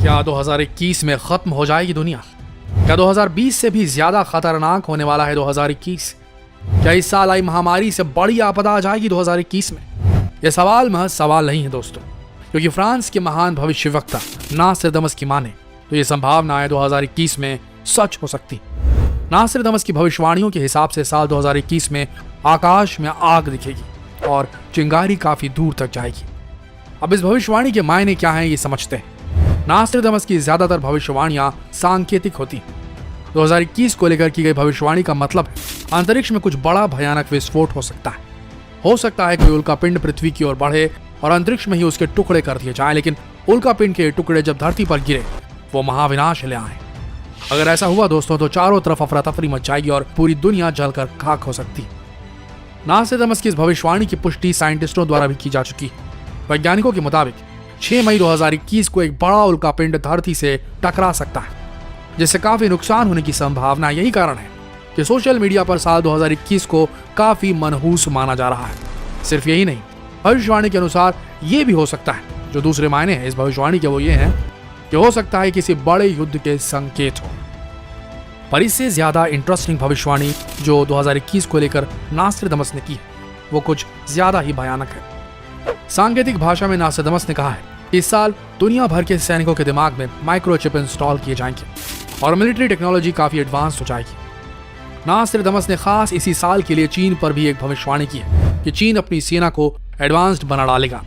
क्या 2021 में खत्म हो जाएगी दुनिया? क्या 2020 से भी ज्यादा खतरनाक होने वाला है 2021? क्या इस साल आई महामारी से बड़ी आपदा आ जाएगी 2021 में? यह सवाल महज सवाल नहीं है दोस्तों, क्योंकि फ्रांस के महान भविष्यवक्ता नास्ट्राडामस की माने तो ये संभावनाएं 2021 में सच हो सकती। नास्ट्राडामस की भविष्यवाणियों के हिसाब से साल 2021 में आकाश में आग दिखेगी और चिंगारी काफी दूर तक जाएगी। अब इस भविष्यवाणी के मायने क्या हैं ये समझते हैं। नास्ट्राडामस की ज्यादातर भविष्यवाणियां सांकेतिक होती हैं। 2021 को लेकर की गई भविष्यवाणी का मतलब है अंतरिक्ष में कुछ बड़ा भयानक विस्फोट हो सकता है। हो सकता है कोई उल्कापिंड पृथ्वी की ओर बढ़े और अंतरिक्ष में ही उसके टुकड़े कर दिए जाएं, लेकिन उल्कापिंड के टुकड़े जब धरती पर गिरे वो महाविनाश ले आए। अगर ऐसा हुआ दोस्तों तो चारों तरफ अफरा तफरी मच जाएगी और पूरी दुनिया जलकर खाक हो सकती है। नास्ट्राडामस की इस भविष्यवाणी की पुष्टि साइंटिस्टों द्वारा भी की जा चुकी है। वैज्ञानिकों के मुताबिक 6 मई 2021 को एक बड़ा उल्कापिंड धरती से टकरा सकता है, जिससे काफी नुकसान होने की संभावना। यही कारण है कि सोशल मीडिया पर साल 2021 को काफी मनहूस माना जा रहा है। सिर्फ यही नहीं, भविष्यवाणी के अनुसार ये भी हो सकता है, जो दूसरे मायने हैं इस भविष्यवाणी के वो ये हैं कि हो सकता है किसी बड़े युद्ध के संकेत हो। पर इससे ज्यादा इंटरेस्टिंग भविष्यवाणी जो 2021 को लेकर नास्ट्राडामस ने की है वो कुछ ज्यादा ही भयानक है। सांकेतिक भाषा में नास्ट्राडामस ने कहा है इस साल दुनिया भर के सैनिकों के दिमाग में माइक्रोचिप इंस्टॉल किए जाएंगे और मिलिट्री टेक्नोलॉजी काफी एडवांस हो जाएगी। नास्ट्राडामस ने खास इसी साल के लिए चीन पर भी एक भविष्यवाणी की है कि चीन अपनी सेना को एडवांस्ड बना डालेगा।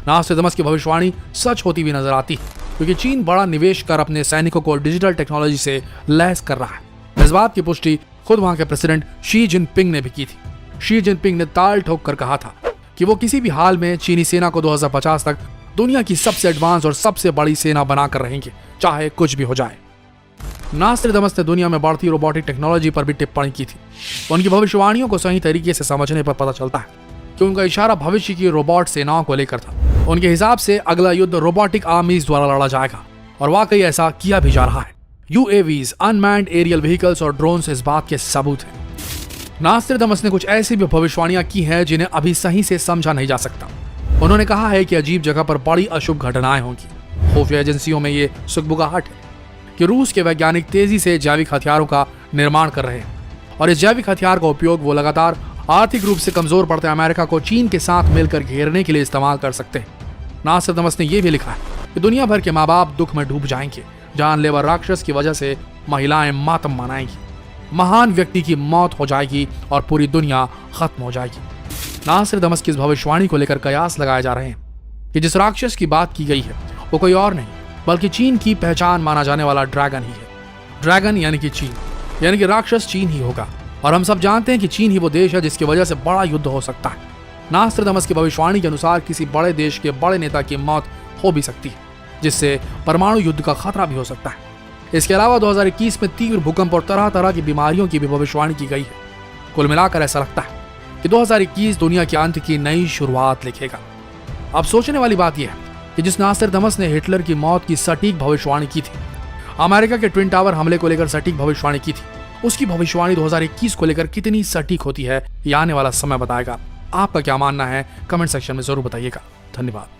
नास्ट्राडामस की भविष्यवाणी सच होती हुई नजर आती है, क्योंकि चीन बड़ा निवेश कर अपने सैनिकों को डिजिटल टेक्नोलॉजी से लैस कर रहा है। इस बात की पुष्टि खुद वहां के प्रेसिडेंट शी जिनपिंग ने भी की थी। शी जिनपिंग ने ताल ठोक कर कहा था कि वो किसी भी हाल में चीनी सेना को 2050 तक दुनिया की सबसे एडवांस और सबसे बड़ी सेना बनाकर रहेंगे, चाहे कुछ भी हो जाए। नास्ट्राडामस ने दुनिया में बढ़ती रोबोटिक टेक्नोलॉजी पर भी टिप्पणी की थी। उनकी भविष्यवाणियों को सही तरीके से समझने पर पता चलता है कि उनका इशारा भविष्य की रोबोट सेनाओं को लेकर था। उनके हिसाब से अगला युद्ध रोबोटिक आर्मीज द्वारा लड़ा जाएगा और वाकई ऐसा किया भी जा रहा है। UAVs, अनमैन्ड एरियल व्हीकल्स और ड्रोन्स इस बात के सबूत हैं। नास्ट्राडामस ने कुछ ऐसी भी भविष्यवाणियां की हैं जिन्हें अभी सही से समझा नहीं जा सकता। उन्होंने कहा है कि अजीब जगह पर बड़ी अशुभ घटनाएं होंगी। खुफिया एजेंसियों में ये सुगबुगाहट है कि रूस के वैज्ञानिक तेजी से जैविक हथियारों का निर्माण कर रहे हैं और इस जैविक हथियार का उपयोग वो लगातार आर्थिक रूप से कमजोर पड़ते अमेरिका को चीन के साथ मिलकर घेरने के लिए इस्तेमाल कर सकते हैं। नास्ट्राडामस ने यह भी लिखा है कि दुनिया भर के माँ बाप दुख में डूब जाएंगे। जानलेवा राक्षस की वजह से महिलाएं मातम मनाएंगी। महान व्यक्ति की मौत हो जाएगी और पूरी दुनिया खत्म हो जाएगी। नास्ट्राडामस की इस भविष्यवाणी को लेकर कयास लगाए जा रहे हैं कि जिस राक्षस की बात की गई है वो कोई और नहीं बल्कि चीन की पहचान माना जाने वाला ड्रैगन ही है। ड्रैगन यानी कि चीन, यानी कि राक्षस चीन ही होगा। और हम सब जानते हैं कि चीन ही वो देश है जिसकी वजह से बड़ा युद्ध हो सकता है। नास्ट्राडामस की भविष्यवाणी के अनुसार किसी बड़े देश के बड़े नेता की मौत हो भी सकती है, जिससे परमाणु युद्ध का खतरा भी हो सकता है। इसके अलावा 2021 में तीव्र भूकंप और तरह तरह की बीमारियों की भी भविष्यवाणी की गई है। कुल मिलाकर ऐसा लगता है कि 2021 दुनिया के अंत की नई शुरुआत लिखेगा। अब सोचने वाली बात यह है कि जिस नास्ट्राडामस ने हिटलर की मौत की सटीक भविष्यवाणी की थी, अमेरिका के ट्विन टावर हमले को लेकर सटीक भविष्यवाणी की थी, उसकी भविष्यवाणी 2021 को लेकर कितनी सटीक होती है ये आने वाला समय बताएगा। आपका क्या मानना है कमेंट सेक्शन में जरूर बताइएगा। धन्यवाद।